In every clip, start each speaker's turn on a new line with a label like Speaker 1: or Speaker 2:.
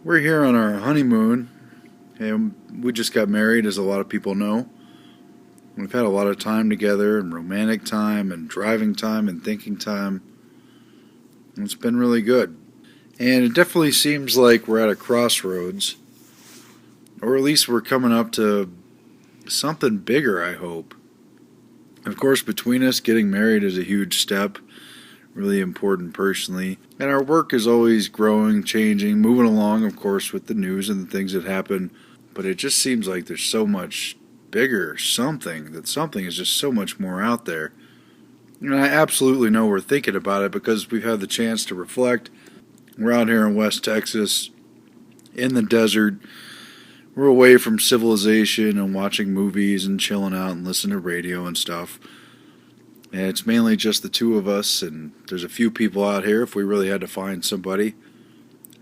Speaker 1: We're here on our honeymoon, and we just got married, as a lot of people know. We've had a lot of time together, and romantic time, and driving time, and thinking time. And it's been really good. And it definitely seems like we're at a crossroads, or at least we're coming up to something bigger, I hope. Of course, between us, getting married is a huge step, really important personally. And our work is always growing, changing, moving along, of course, with the news and the things that happen. But it just seems like there's so much bigger something is just so much more out there. And I absolutely know we're thinking about it because we've had the chance to reflect. We're out here in West Texas, in the desert. We're away from civilization and watching movies and chilling out and listening to radio and stuff. And it's mainly just the two of us, and there's a few people out here if we really had to find somebody.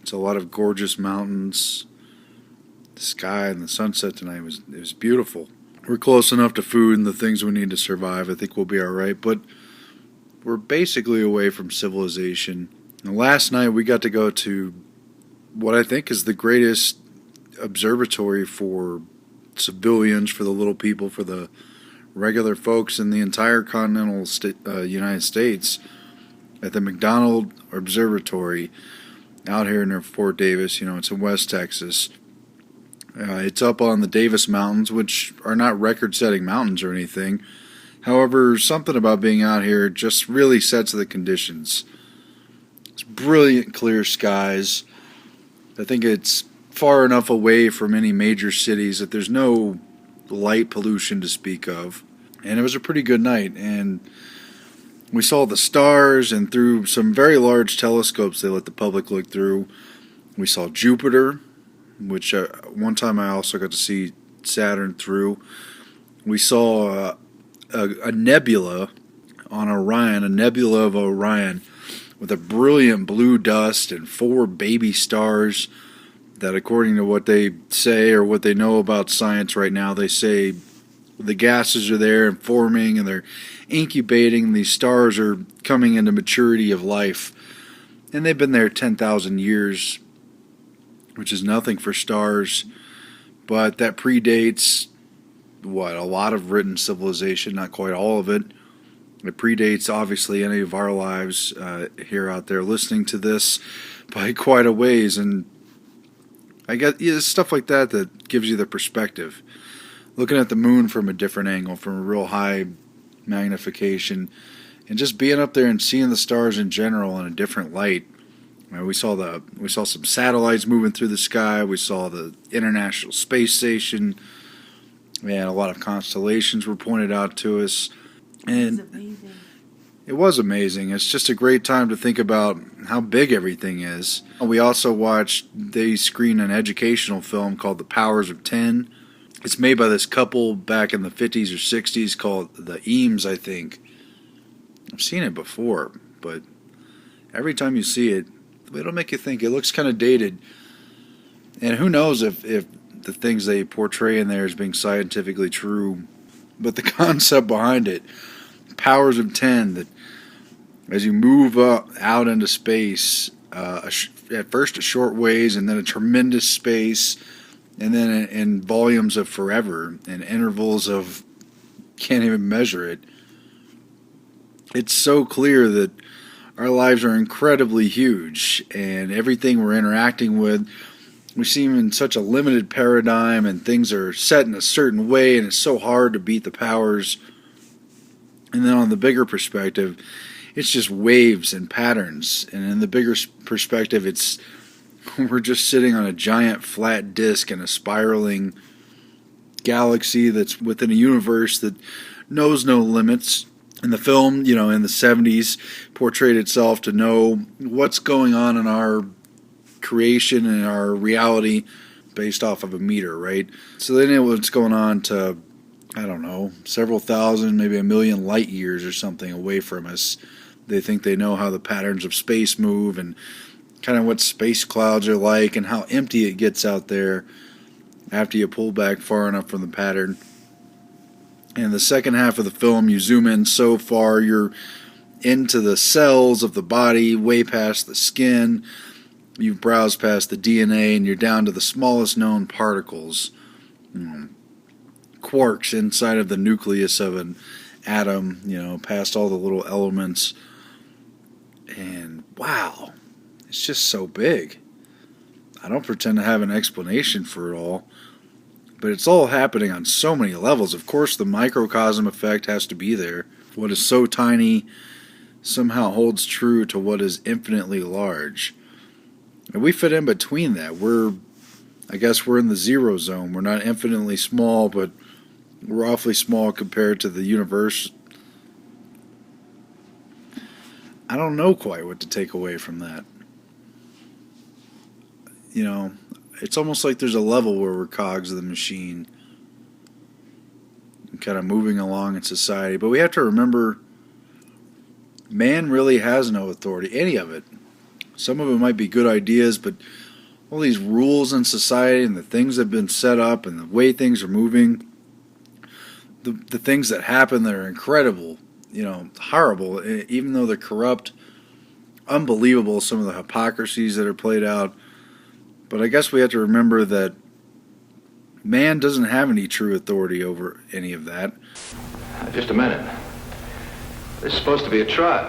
Speaker 1: It's a lot of gorgeous mountains. The sky and the sunset tonight was beautiful. We're close enough to food and the things we need to survive. I think we'll be all right, but we're basically away from civilization. And last night we got to go to what I think is the greatest observatory for civilians, for the little people, for the regular folks in the entire continental United States, at the McDonald Observatory out here near Fort Davis. It's in West Texas. It's up on the Davis Mountains, which are not record-setting mountains or anything. However, something about being out here just really sets the conditions. It's brilliant, clear skies. I think it's far enough away from any major cities that there's no light pollution to speak of. And it was a pretty good night, and we saw the stars, and through some very large telescopes they let the public look through, we saw Jupiter, which one time I also got to see Saturn through. We saw a nebula on Orion, a nebula of Orion, with a brilliant blue dust and 4 baby stars that, according to what they say or what they know about science right now, they say the gases are there and forming and they're incubating. These stars are coming into maturity of life. And they've been there 10,000 years, which is nothing for stars. But that predates, a lot of written civilization, not quite all of it. It predates, obviously, any of our lives here out there listening to this by quite a ways. And I guess stuff like that gives you the perspective. Looking at the moon from a different angle, from a real high magnification, and just being up there and seeing the stars in general in a different light. We saw some satellites moving through the sky. We saw the International Space Station, and a lot of constellations were pointed out to us. And
Speaker 2: it was amazing.
Speaker 1: It was amazing. It's just a great time to think about how big everything is. We also they screened an educational film called The Powers of 10. It's made by this couple back in the 50s or 60s called the Eames, I think. I've seen it before, but every time you see it, it'll make you think. It looks kind of dated. And who knows if the things they portray in there is being scientifically true. But the concept behind it, powers of 10, that as you move out into space, at first a short ways and then a tremendous space, and then in volumes of forever, and intervals of can't even measure it. It's so clear that our lives are incredibly huge, and everything we're interacting with, we seem in such a limited paradigm, and things are set in a certain way, and it's so hard to beat the powers. And then on the bigger perspective, it's just waves and patterns. And in the bigger perspective, we're just sitting on a giant flat disk in a spiraling galaxy that's within a universe that knows no limits. And the film, in the 70s, portrayed itself to know what's going on in our creation and our reality based off of a meter, right? So they know what's going on to, I don't know, several thousand, maybe 1 million light years or something away from us. They think they know how the patterns of space move and kind of what space clouds are like and how empty it gets out there after you pull back far enough from the pattern. And the second half of the film, you zoom in so far, you're into the cells of the body, way past the skin, you've browsed past the DNA and you're down to the smallest known particles, quarks inside of the nucleus of an atom, past all the little elements. And wow, it's just so big. I don't pretend to have an explanation for it all, but it's all happening on so many levels. Of course, the microcosm effect has to be there. What is so tiny somehow holds true to what is infinitely large. And we fit in between that. I guess we're in the zero zone. We're not infinitely small, but we're awfully small compared to the universe. I don't know quite what to take away from that. It's almost like there's a level where we're cogs of the machine, kind of moving along in society. But we have to remember, man really has no authority, any of it. Some of it might be good ideas, but all these rules in society and the things that have been set up and the way things are moving, the things that happen that are incredible, horrible, even though they're corrupt, unbelievable, some of the hypocrisies that are played out. But I guess we have to remember that man doesn't have any true authority over any of that.
Speaker 2: Just a minute. This is supposed to be a trial.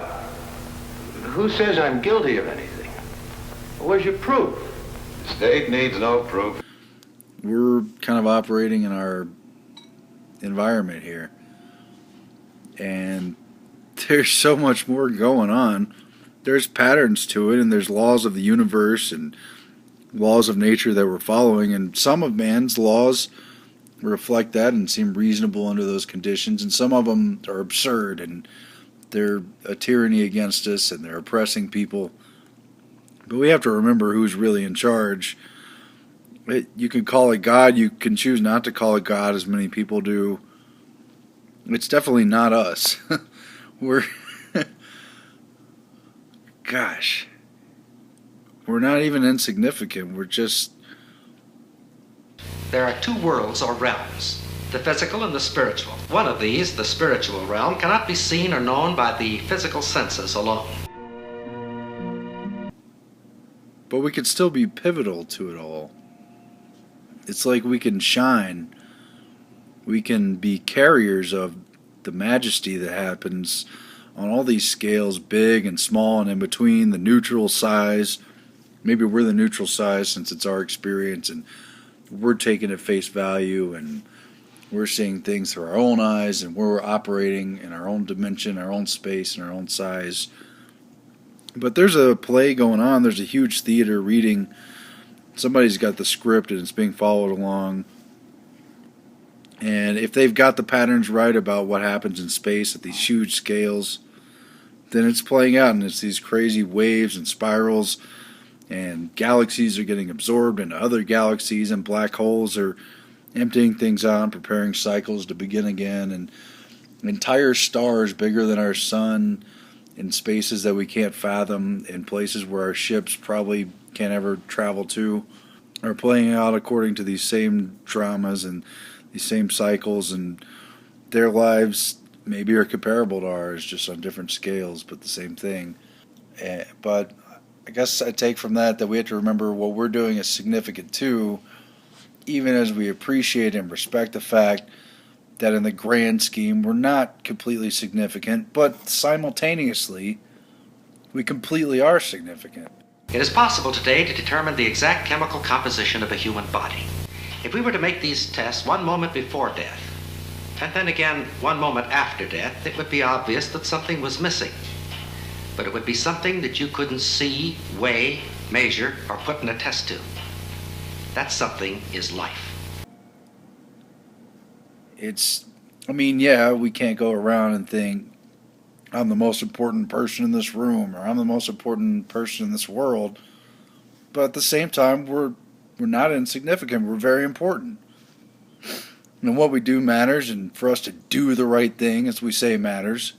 Speaker 2: Who says I'm guilty of anything? Where's your proof? The state needs no proof.
Speaker 1: We're kind of operating in our environment here. And there's so much more going on. There's patterns to it, and there's laws of the universe and laws of nature that we're following, and some of man's laws reflect that and seem reasonable under those conditions, and some of them are absurd and they're a tyranny against us and they're oppressing people. But we have to remember who's really in charge. You can call it God, you can choose not to call it God, as many people do. It's definitely not us. We're gosh, we're not even insignificant. We're just...
Speaker 3: There are two worlds or realms, the physical and the spiritual. One of these, the spiritual realm, cannot be seen or known by the physical senses alone.
Speaker 1: But we could still be pivotal to it all. It's like we can shine. We can be carriers of the majesty that happens on all these scales, big and small and in between, the neutral size. Maybe we're the neutral size since it's our experience and we're taking at face value and we're seeing things through our own eyes and we're operating in our own dimension, our own space, and our own size. But there's a play going on. There's a huge theater reading. Somebody's got the script and it's being followed along. And if they've got the patterns right about what happens in space at these huge scales, then it's playing out and it's these crazy waves and spirals, and galaxies are getting absorbed into other galaxies, and black holes are emptying things out and preparing cycles to begin again, and entire stars bigger than our sun in spaces that we can't fathom, in places where our ships probably can't ever travel to, are playing out according to these same dramas and these same cycles, and their lives maybe are comparable to ours, just on different scales, but the same thing. But I guess I take from that we have to remember what we're doing is significant too, even as we appreciate and respect the fact that in the grand scheme we're not completely significant, but simultaneously we completely are significant.
Speaker 3: It is possible today to determine the exact chemical composition of a human body. If we were to make these tests one moment before death, and then again 1 moment after death, it would be obvious that something was missing. But it would be something that you couldn't see, weigh, measure, or put in a test tube. That something is life.
Speaker 1: We can't go around and think, I'm the most important person in this room, or I'm the most important person in this world. But at the same time, we're not insignificant. We're very important. And what we do matters, and for us to do the right thing, as we say, matters.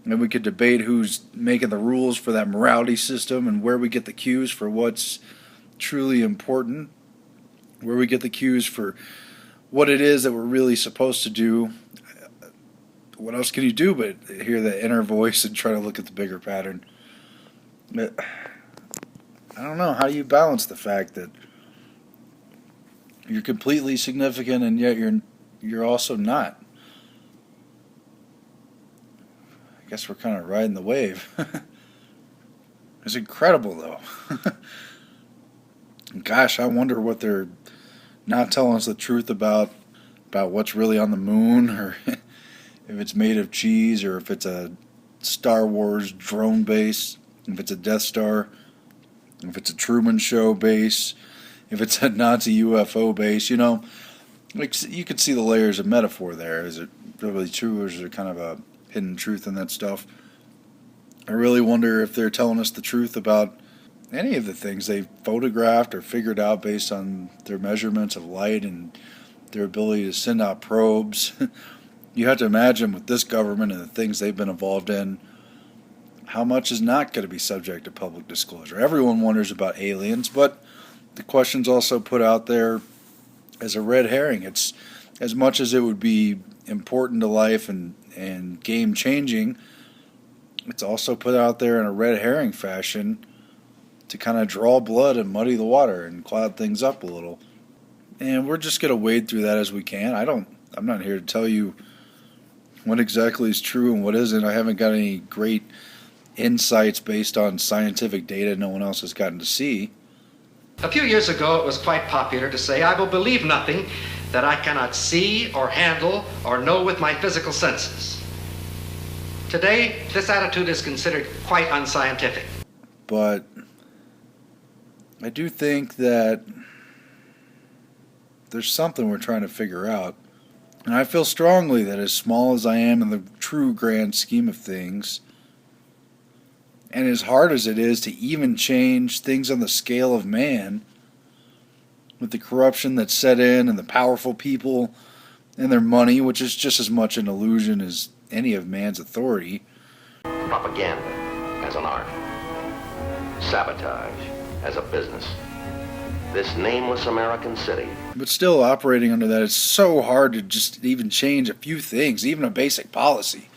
Speaker 1: And we could debate who's making the rules for that morality system and where we get the cues for what's truly important, where we get the cues for what it is that we're really supposed to do. What else can you do but hear that inner voice and try to look at the bigger pattern? I don't know, how do you balance the fact that you're completely significant and yet you're also not? I guess we're kind of riding the wave. It's incredible, though. Gosh, I wonder what they're not telling us the truth about what's really on the moon, or if it's made of cheese, or if it's a Star Wars drone base, if it's a Death Star, if it's a Truman Show base, if it's a Nazi UFO base. Like, you could see the layers of metaphor there. Is it really true, or is there kind of a hidden truth in that stuff? I really wonder if they're telling us the truth about any of the things they've photographed or figured out based on their measurements of light and their ability to send out probes. You have to imagine, with this government and the things they've been involved in, how much is not going to be subject to public disclosure. Everyone wonders about aliens, but the question's also put out there as a red herring. It's, as much as it would be important to life and game-changing, it's also put out there in a red herring fashion to kind of draw blood and muddy the water and cloud things up a little. And we're just going to wade through that as we can. I'm not here to tell you what exactly is true and what isn't. I haven't got any great insights based on scientific data no one else has gotten to see.
Speaker 3: A few years ago, it was quite popular to say, "I will believe nothing that I cannot see or handle or know with my physical senses." Today, this attitude is considered quite unscientific.
Speaker 1: But I do think that there's something we're trying to figure out. And I feel strongly that, as small as I am in the true grand scheme of things, and as hard as it is to even change things on the scale of man, with the corruption that's set in and the powerful people and their money, which is just as much an illusion as any of man's authority.
Speaker 2: Propaganda as an art. Sabotage as a business. This nameless American city.
Speaker 1: But still, operating under that, it's so hard to just even change a few things, even a basic policy.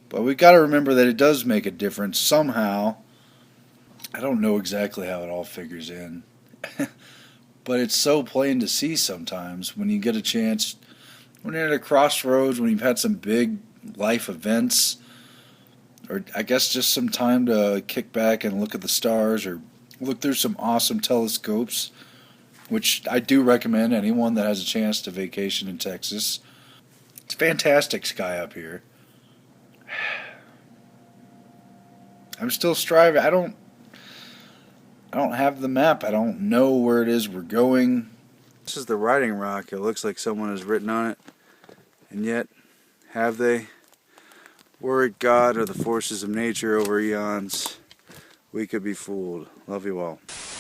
Speaker 1: But we've got to remember that it does make a difference somehow. I don't know exactly how it all figures in. But it's so plain to see sometimes when you get a chance, when you're at a crossroads, when you've had some big life events, or I guess just some time to kick back and look at the stars, or look through some awesome telescopes, which I do recommend anyone that has a chance to vacation in Texas. It's a fantastic sky up here. I'm still striving. I don't have the map. I don't know where it is we're going. This is the writing rock. It looks like someone has written on it. And yet, have they? Were it God or the forces of nature over eons, we could be fooled. Love you all.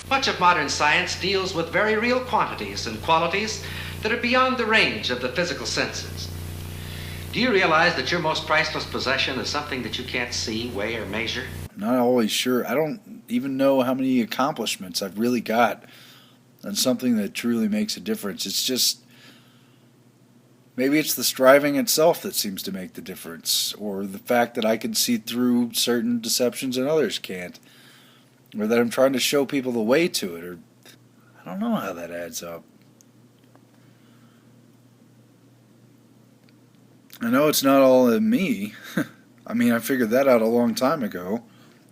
Speaker 3: Much of modern science deals with very real quantities and qualities that are beyond the range of the physical senses. Do you realize that your most priceless possession is something that you can't see, weigh, or measure?
Speaker 1: I'm not always sure. I don't even know how many accomplishments I've really got on something that truly makes a difference. It's just, maybe it's the striving itself that seems to make the difference, or the fact that I can see through certain deceptions and others can't, or that I'm trying to show people the way to it, or I don't know how that adds up. I know it's not all in me. I mean, I figured that out a long time ago.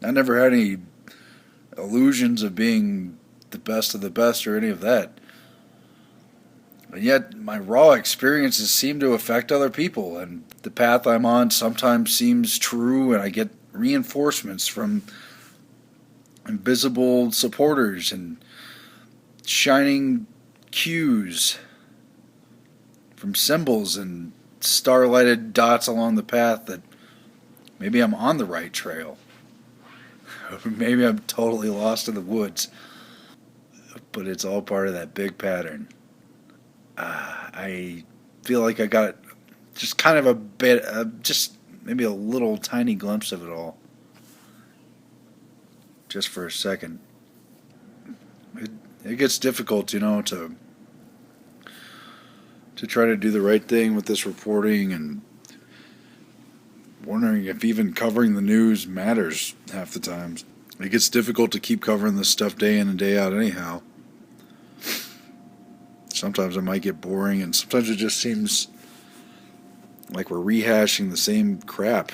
Speaker 1: I never had any illusions of being the best of the best or any of that. And yet, my raw experiences seem to affect other people, and the path I'm on sometimes seems true, and I get reinforcements from invisible supporters and shining cues from symbols and star-lighted dots along the path that maybe I'm on the right trail. Or maybe I'm totally lost in the woods. But it's all part of that big pattern. I feel like I got just kind of a bit, just maybe a little tiny glimpse of it all. Just for a second. It gets difficult, to try to do the right thing with this reporting, and wondering if even covering the news matters half the times. It gets difficult to keep covering this stuff day in and day out anyhow. Sometimes it might get boring, and sometimes it just seems like we're rehashing the same crap.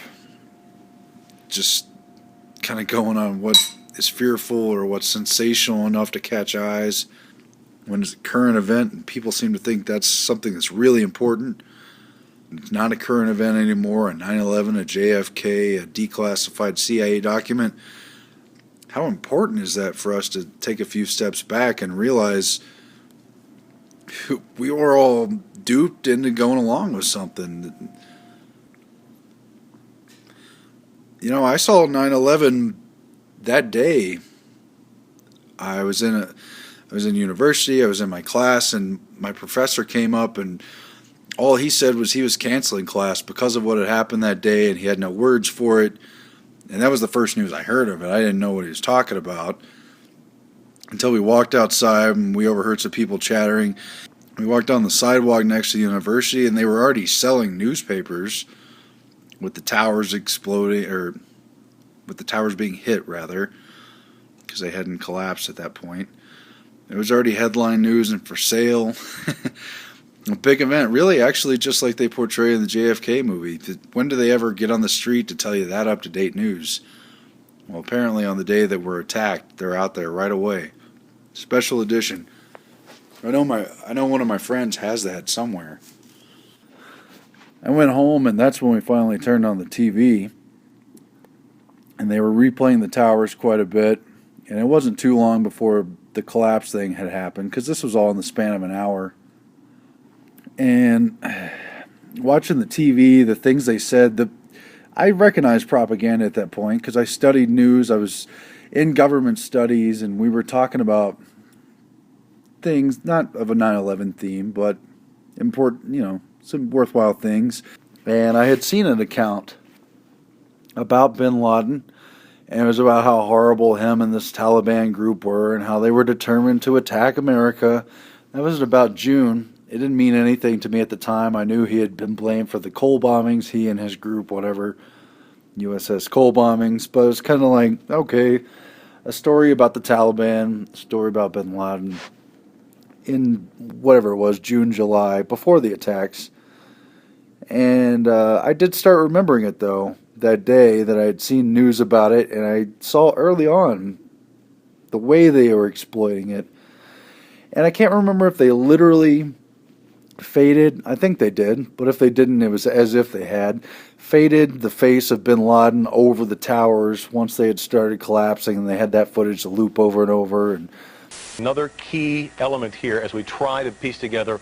Speaker 1: Just kind of going on what is fearful or what's sensational enough to catch eyes when it's a current event, and people seem to think that's something that's really important. It's not a current event anymore. A 9/11, a JFK, a declassified CIA document. How important is that for us to take a few steps back and realize we were all duped into going along with something? You know, I saw 9/11 that day. I was in university, I was in my class, and my professor came up, and all he said was he was canceling class because of what had happened that day, and he had no words for it. And that was the first news I heard of it. I didn't know what he was talking about until we walked outside and we overheard some people chattering. We walked down the sidewalk next to the university, and they were already selling newspapers with the towers exploding, or with the towers being hit, rather, because they hadn't collapsed at that point. It was already headline news and for sale. A big event, really, actually, just like they portray in the JFK movie. When do they ever get on the street to tell you that up-to-date news? Well, apparently on the day that we're attacked, they're out there right away. Special edition. I know one of my friends has that somewhere. I went home, and that's when we finally turned on the TV. And they were replaying the towers quite a bit. And it wasn't too long before the collapse thing had happened, because this was all in the span of an hour. And watching the TV, the things they said, I recognized propaganda at that point because I studied news. I was in government studies, and we were talking about things, not of a 9/11 theme, but important, some worthwhile things. And I had seen an account about bin Laden, and it was about how horrible him and this Taliban group were and how they were determined to attack America. That was about June. It didn't mean anything to me at the time. I knew he had been blamed for the Cole bombings, he and his group, whatever, USS Cole bombings. But it was kind of like, okay, a story about the Taliban, a story about bin Laden in whatever it was, June, July, before the attacks. And I did start remembering it, though, that day that I had seen news about it, and I saw early on the way they were exploiting it. And I can't remember if they literally faded, I think they did, but if they didn't, it was as if they had faded the face of bin Laden over the towers once they had started collapsing, and they had that footage to loop over and over. And
Speaker 4: another key element here as we try to piece together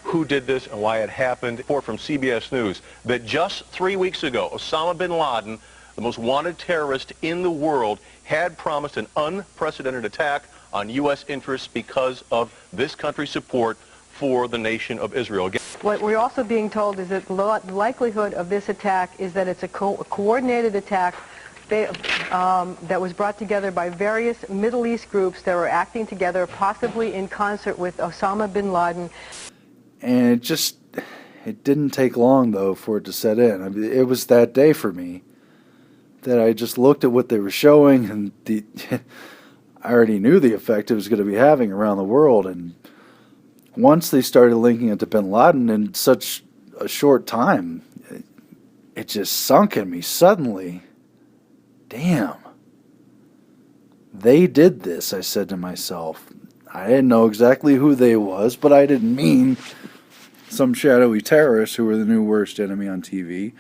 Speaker 4: who did this and why it happened. Report from CBS News that just 3 weeks ago, Osama bin Laden, the most wanted terrorist in the world, had promised an unprecedented attack on U.S. interests because of this country's support for the nation of Israel.
Speaker 5: What we're also being told is that the likelihood of this attack is that it's a coordinated attack that was brought together by various Middle East groups that were acting together, possibly in concert with Osama bin Laden.
Speaker 1: And it didn't take long, though, for it to set in. I mean, it was that day for me that I just looked at what they were showing, and I already knew the effect it was going to be having around the world. And once they started linking it to bin Laden in such a short time, it just sunk in me suddenly. Damn. They did this, I said to myself. I didn't know exactly who they was, but I didn't mean some shadowy terrorists who were the new worst enemy on TV.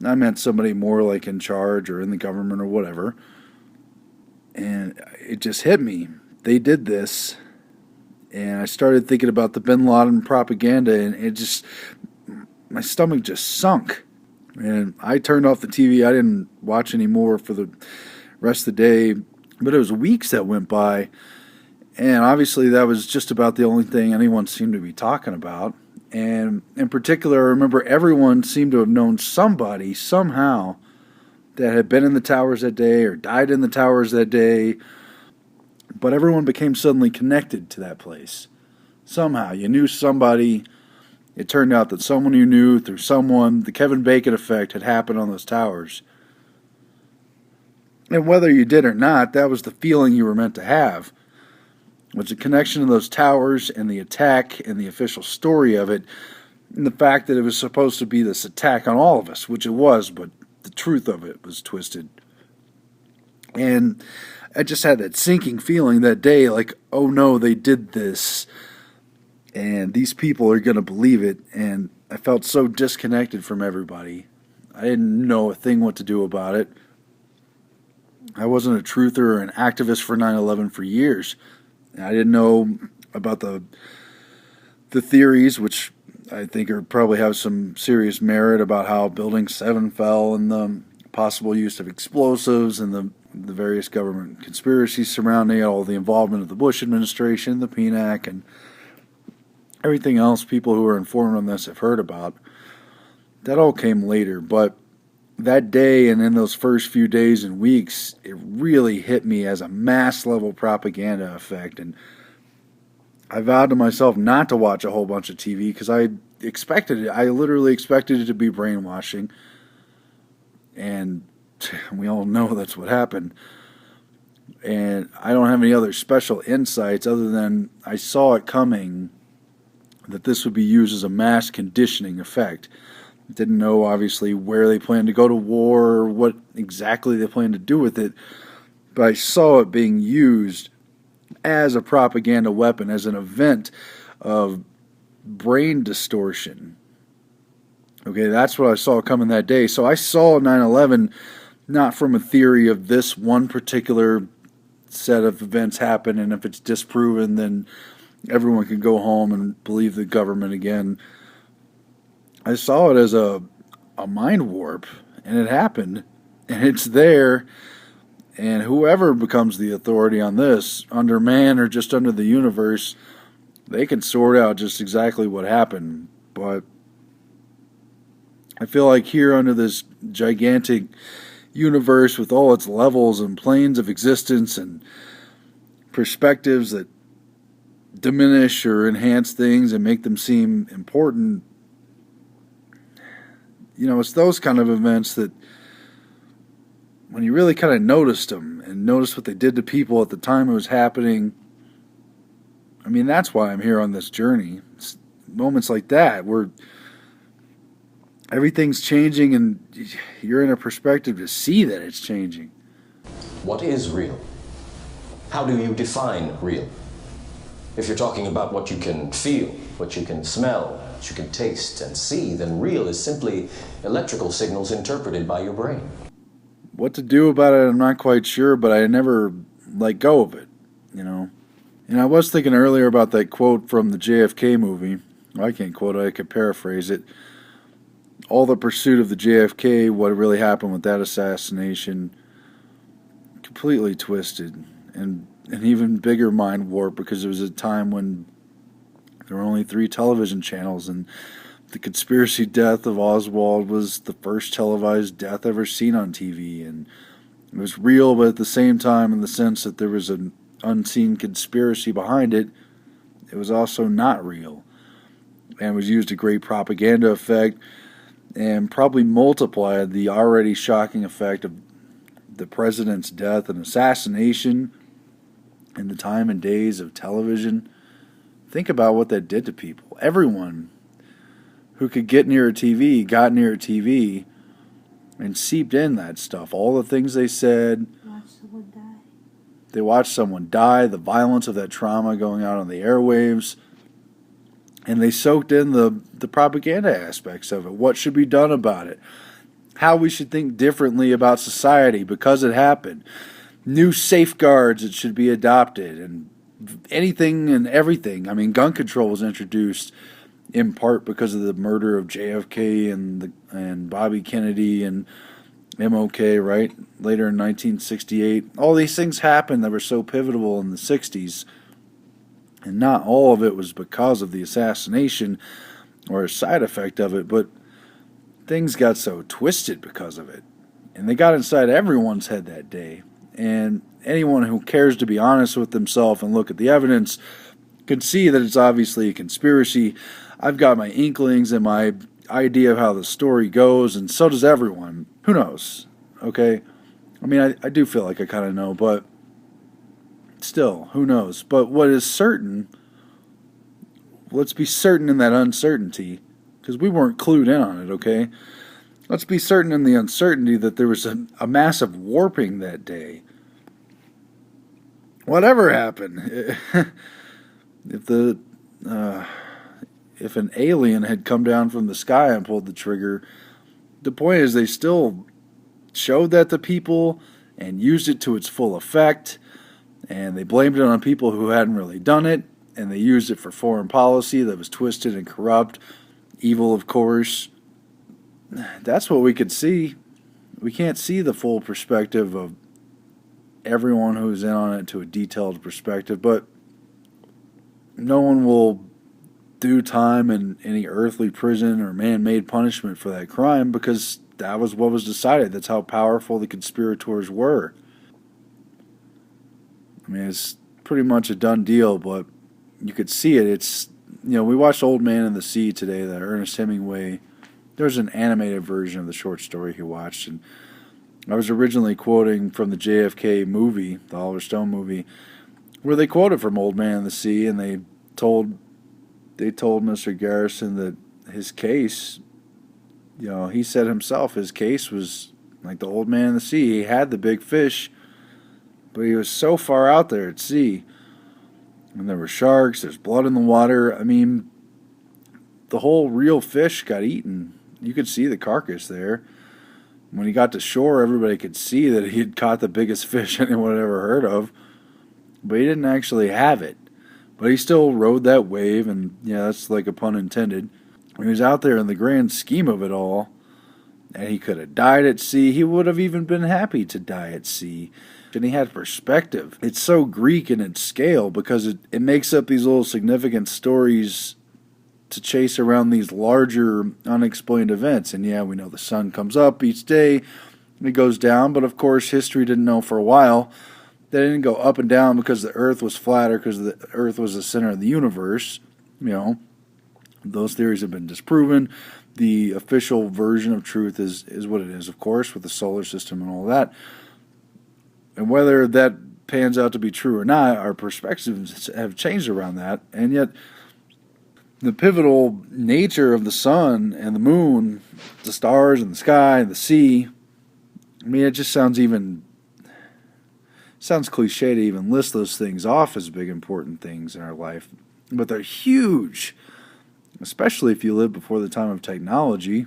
Speaker 1: I meant somebody more like in charge or in the government or whatever. And it just hit me. They did this. And I started thinking about the bin Laden propaganda, and my stomach just sunk. And I turned off the TV. I didn't watch any more for the rest of the day. But it was weeks that went by. And obviously that was just about the only thing anyone seemed to be talking about. And in particular, I remember everyone seemed to have known somebody, somehow, that had been in the towers that day or died in the towers that day. But everyone became suddenly connected to that place. Somehow, you knew somebody. It turned out that someone you knew through someone, the Kevin Bacon effect, had happened on those towers. And whether you did or not, that was the feeling you were meant to have. Was the connection to those towers and the attack and the official story of it, and the fact that it was supposed to be this attack on all of us, which it was, but the truth of it was twisted. And I just had that sinking feeling that day, like, oh no, they did this, and these people are going to believe it, and I felt so disconnected from everybody. I didn't know a thing what to do about it. I wasn't a truther or an activist for 9/11 for years. I didn't know about the theories, which I think probably have some serious merit, about how Building 7 fell and the possible use of explosives and the various government conspiracies surrounding it, all the involvement of the Bush administration, the PNAC, and everything else people who are informed on this have heard about. That all came later, but that day and in those first few days and weeks, it really hit me as a mass-level propaganda effect. And I vowed to myself not to watch a whole bunch of TV because I expected it. I literally expected it to be brainwashing. And we all know that's what happened. And I don't have any other special insights other than I saw it coming, that this would be used as a mass conditioning effect. Didn't know, obviously, where they planned to go to war or what exactly they planned to do with it, but I saw it being used as a propaganda weapon, as an event of brain distortion. Okay, that's what I saw coming that day. So I saw 9/11 not from a theory of this one particular set of events happen, and if it's disproven, then everyone can go home and believe the government again. I saw it as a mind warp, and it happened, and it's there, and whoever becomes the authority on this, under man or just under the universe, they can sort out just exactly what happened. But I feel like here under this gigantic universe with all its levels and planes of existence and perspectives that diminish or enhance things and make them seem important, you know, it's those kind of events that when you really kind of noticed them and noticed what they did to people at the time it was happening, I mean, that's why I'm here on this journey. It's moments like that where everything's changing and you're in a perspective to see that it's changing.
Speaker 6: What is real? How do you define real? If you're talking about what you can feel, what you can smell, what you can taste and see, then real is simply electrical signals interpreted by your brain.
Speaker 1: What to do about it, I'm not quite sure, but I never let go of it, you know. And I was thinking earlier about that quote from the JFK movie. Well, I can't quote it, I could paraphrase it. All the pursuit of the JFK, what really happened with that assassination, completely twisted, and an even bigger mind warp, because it was a time when there were only 3 television channels, and the conspiracy death of Oswald was the first televised death ever seen on TV, and it was real, but at the same time, in the sense that there was an unseen conspiracy behind it, it was also not real, and was used a great propaganda effect, and probably multiplied the already shocking effect of the president's death and assassination in the time and days of television. Think about what that did to people. Everyone who could get near a TV got near a TV and seeped in that stuff. All the things they said. They watched someone die, the violence of that trauma going out on the airwaves. And they soaked in the propaganda aspects of it. What should be done about it. How we should think differently about society because it happened. New safeguards that should be adopted, and anything and everything. I mean, gun control was introduced in part because of the murder of JFK and Bobby Kennedy and MLK, right? Later in 1968. All these things happened that were so pivotal in the 60s. And not all of it was because of the assassination or a side effect of it, but things got so twisted because of it. And they got inside everyone's head that day. And anyone who cares to be honest with themselves and look at the evidence can see that it's obviously a conspiracy. I've got my inklings and my idea of how the story goes, and so does everyone. Who knows? Okay? I mean, I do feel like I kind of know, but still, who knows? But what is certain, let's be certain in that uncertainty, because we weren't clued in on it, okay? Let's be certain in the uncertainty that there was a massive warping that day. Whatever happened, if the if an alien had come down from the sky and pulled the trigger, the point is they still showed that to people and used it to its full effect, and they blamed it on people who hadn't really done it, and they used it for foreign policy that was twisted and corrupt, evil, of course. That's what we could see. We can't see the full perspective of everyone who's in on it to a detailed perspective, but no one will do time in any earthly prison or man-made punishment for that crime because that was what was decided. That's how powerful the conspirators were. I mean, it's pretty much a done deal, but you could see it. It's, we watched Old Man in the Sea today, that Ernest Hemingway. There's an animated version of the short story he watched, and I was originally quoting from the JFK movie, the Oliver Stone movie, where they quoted from Old Man in the Sea, and they told Mr. Garrison that his case, he said himself, his case was like the Old Man in the Sea. He had the big fish, but he was so far out there at sea. And there were sharks, there's blood in the water. I mean, the whole real fish got eaten. You could see the carcass there. When he got to shore, everybody could see that he had caught the biggest fish anyone had ever heard of. But he didn't actually have it. But he still rode that wave, and yeah, that's like a pun intended. He was out there in the grand scheme of it all, and he could have died at sea. He would have even been happy to die at sea. And he had perspective. It's so Greek in its scale because it makes up these little significant stories to chase around these larger unexplained events. And yeah, we know the sun comes up each day, it goes down, but of course history didn't know for a while that it didn't go up and down because the earth was flat or because the earth was the center of the universe. Those theories have been disproven. The official version of truth is what it is, of course, with the solar system and all that. And whether that pans out to be true or not, our perspectives have changed around that. And yet the pivotal nature of the sun and the moon, the stars and the sky and the sea, I mean, it just sounds cliche to even list those things off as big, important things in our life. But they're huge, especially if you lived before the time of technology,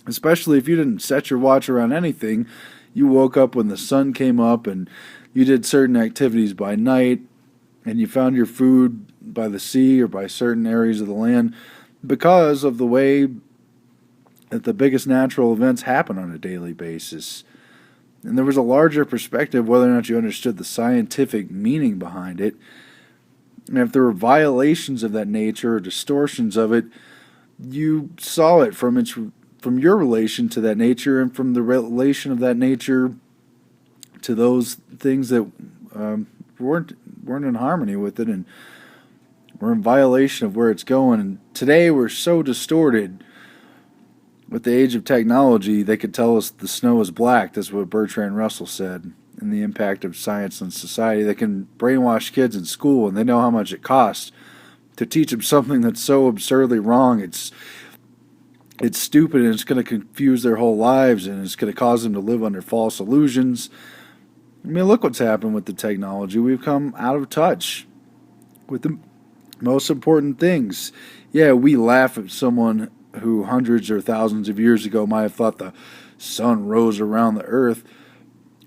Speaker 1: especially if you didn't set your watch around anything. You woke up when the sun came up and you did certain activities by night, and you found your food by the sea or by certain areas of the land because of the way that the biggest natural events happen on a daily basis. And there was a larger perspective whether or not you understood the scientific meaning behind it. And if there were violations of that nature or distortions of it, you saw it from your relation to that nature and from the relation of that nature to those things that weren't in harmony with it and were in violation of where it's going. And today we're so distorted with the age of technology, they could tell us the snow is black. That's what Bertrand Russell said in The Impact of Science on Society. They can brainwash kids in school, and they know how much it costs to teach them something that's so absurdly wrong. It's stupid, and it's going to confuse their whole lives, and it's going to cause them to live under false illusions. I mean, look what's happened with the technology. We've come out of touch with the most important things. Yeah, we laugh at someone who hundreds or thousands of years ago might have thought the sun rose around the earth.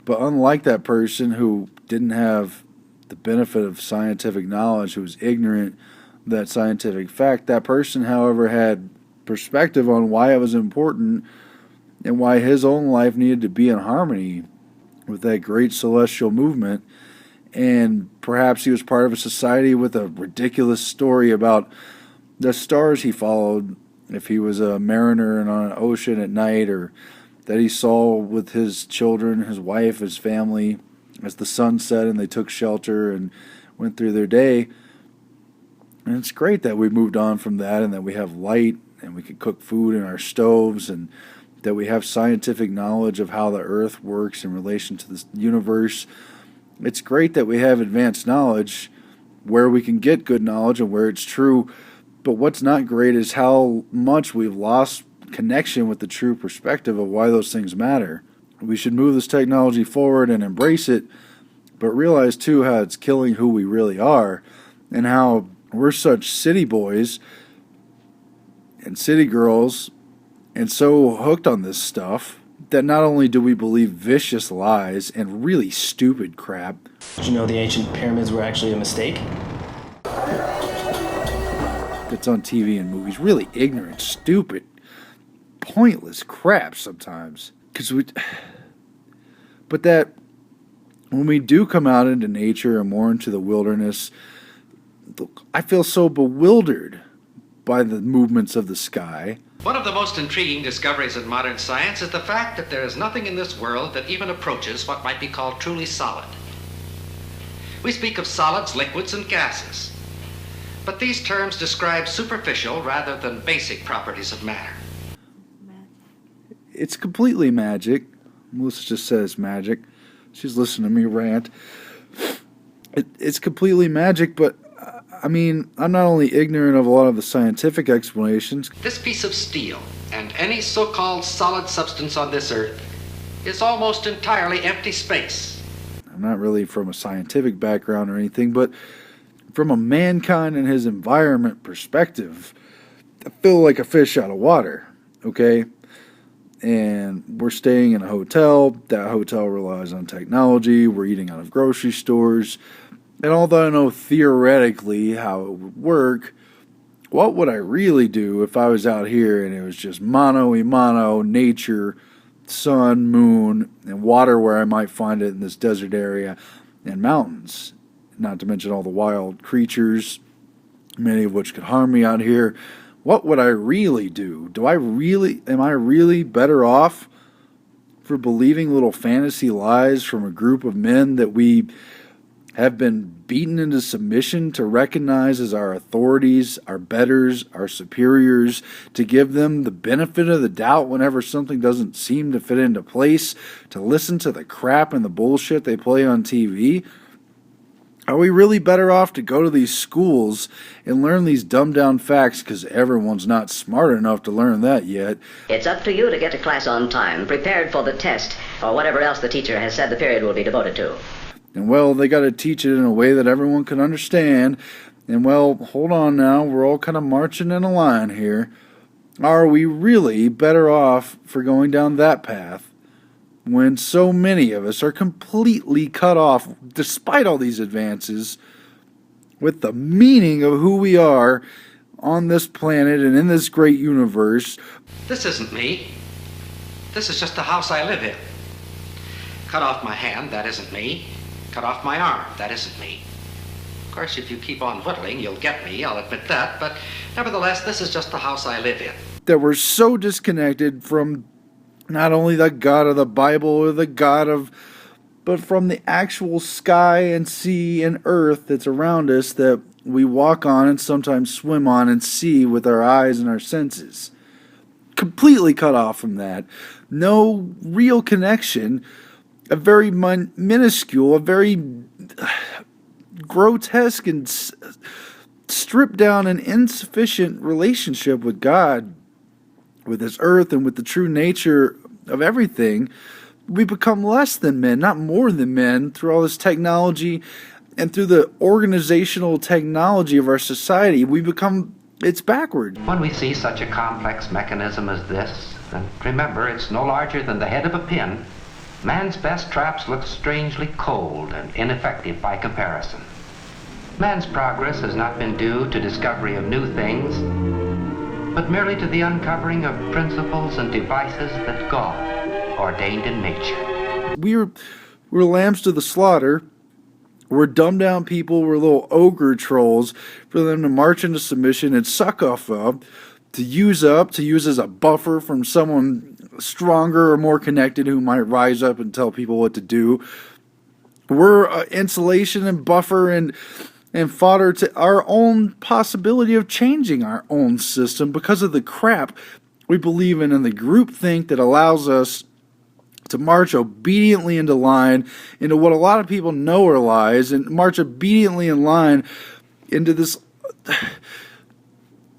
Speaker 1: But unlike that person who didn't have the benefit of scientific knowledge, who was ignorant of that scientific fact, that person, however, had perspective on why it was important and why his own life needed to be in harmony with that great celestial movement. And perhaps he was part of a society with a ridiculous story about the stars he followed, if he was a mariner and on an ocean at night, or that he saw with his children, his wife, his family, as the sun set and they took shelter and went through their day. And it's great that we moved on from that and that we have light and we can cook food in our stoves and that we have scientific knowledge of how the earth works in relation to the universe. It's great that we have advanced knowledge where we can get good knowledge and where it's true. But what's not great is how much we've lost connection with the true perspective of why those things matter. We should move this technology forward and embrace it, but realize too how it's killing who we really are and how we're such city boys and city girls and so hooked on this stuff that not only do we believe vicious lies and really stupid crap.
Speaker 7: Did you know the ancient pyramids were actually a mistake?
Speaker 1: That's on TV and movies. Really ignorant, stupid, pointless crap sometimes. But that when we do come out into nature and more into the wilderness, I feel so bewildered by the movements of the sky.
Speaker 3: One of the most intriguing discoveries in modern science is the fact that there is nothing in this world that even approaches what might be called truly solid. We speak of solids, liquids, and gases, but these terms describe superficial rather than basic properties of matter.
Speaker 1: It's completely magic. Melissa just says magic. She's listening to me rant. It's completely magic, but I mean, I'm not only ignorant of a lot of the scientific explanations.
Speaker 3: This piece of steel and any so-called solid substance on this earth is almost entirely empty space.
Speaker 1: I'm not really from a scientific background or anything, but from a mankind and his environment perspective, I feel like a fish out of water, okay? And we're staying in a hotel. That hotel relies on technology. We're eating out of grocery stores. And although I know theoretically how it would work, what would I really do if I was out here and it was just mano-a-mano, nature, sun, moon, and water where I might find it in this desert area, and mountains? Not to mention all the wild creatures, many of which could harm me out here. What would I really do? Am I really better off for believing little fantasy lies from a group of men that we have been beaten into submission to recognize as our authorities, our betters, our superiors, to give them the benefit of the doubt whenever something doesn't seem to fit into place, to listen to the crap and the bullshit they play on TV? Are we really better off to go to these schools and learn these dumbed-down facts because everyone's not smart enough to learn that yet?
Speaker 8: It's up to you to get to class on time, prepared for the test, or whatever else the teacher has said the period will be devoted to.
Speaker 1: And, well, they got to teach it in a way that everyone can understand. And, well, hold on now. We're all kind of marching in a line here. Are we really better off for going down that path when so many of us are completely cut off, despite all these advances, with the meaning of who we are on this planet and in this great universe?
Speaker 3: This isn't me. This is just the house I live in. Cut off my hand, that isn't me. Cut off my arm, that isn't me. Of course, if you keep on whittling, you'll get me, I'll admit that, but nevertheless, this is just the house I live in.
Speaker 1: That we're so disconnected from not only the God of the Bible or the God of, but from the actual sky and sea and earth that's around us that we walk on and sometimes swim on and see with our eyes and our senses. Completely cut off from that. No real connection. A very minuscule, a very grotesque and stripped down and insufficient relationship with God, with this earth and with the true nature of everything. We become less than men, not more than men, through all this technology and through the organizational technology of our society. It's backward.
Speaker 3: When we see such a complex mechanism as this, then remember it's no larger than the head of a pin. Man's best traps look strangely cold and ineffective by comparison. Man's progress has not been due to discovery of new things, but merely to the uncovering of principles and devices that God ordained in nature.
Speaker 1: We're lambs to the slaughter. We're dumbed down people. We're little ogre trolls for them to march into submission and suck off of, to use as a buffer from someone stronger or more connected who might rise up and tell people what to do. We're insulation and buffer and fodder to our own possibility of changing our own system because of the crap we believe in the groupthink that allows us to march obediently into line into what a lot of people know are lies, and march obediently in line into this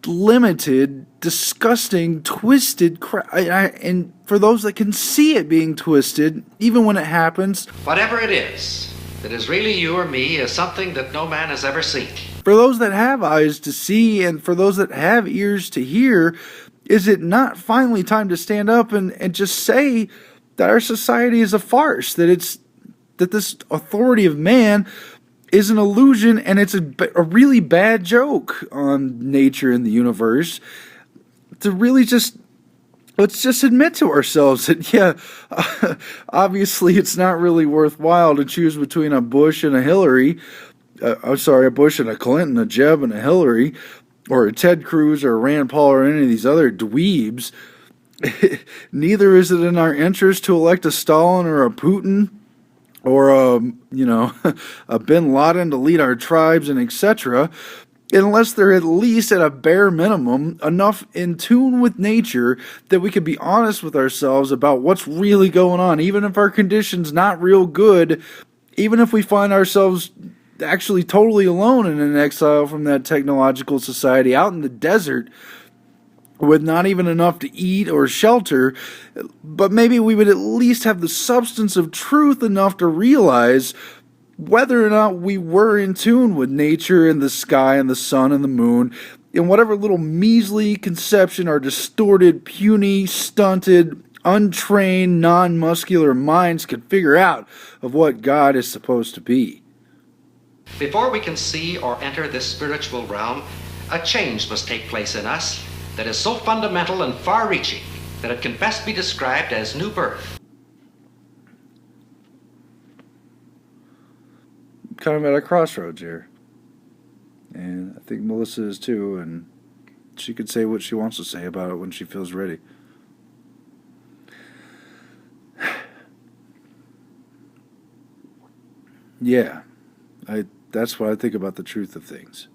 Speaker 1: limited, disgusting, twisted and for those that can see it being twisted, even when it happens,
Speaker 3: Whatever it is that is really you or me is something that no man has ever seen.
Speaker 1: for those that have eyes to see and for those that have ears to hear, is it not finally time to stand up and just say that our society is a farce, that this authority of man is an illusion, and it's a really bad joke on nature and the universe? To really let's just admit to ourselves that, yeah, obviously it's not really worthwhile to choose between a Bush and a Hillary. A Bush and a Clinton, a Jeb and a Hillary, or a Ted Cruz or a Rand Paul or any of these other dweebs. Neither is it in our interest to elect a Stalin or a Putin or a Bin Laden to lead our tribes and etc., unless they're at least at a bare minimum enough in tune with nature that we can be honest with ourselves about what's really going on, even if our condition's not real good, even if we find ourselves actually totally alone and in exile from that technological society out in the desert with not even enough to eat or shelter. But maybe we would at least have the substance of truth enough to realize whether or not we were in tune with nature and the sky and the sun and the moon, in whatever little measly conception our distorted, puny, stunted, untrained, non-muscular minds could figure out of what God is supposed to be.
Speaker 3: Before we can see or enter this spiritual realm, a change must take place in us that is so fundamental and far-reaching that it can best be described as new birth.
Speaker 1: Kind of at a crossroads here. And I think Melissa is too, and she could say what she wants to say about it when she feels ready. Yeah, that's what I think about the truth of things.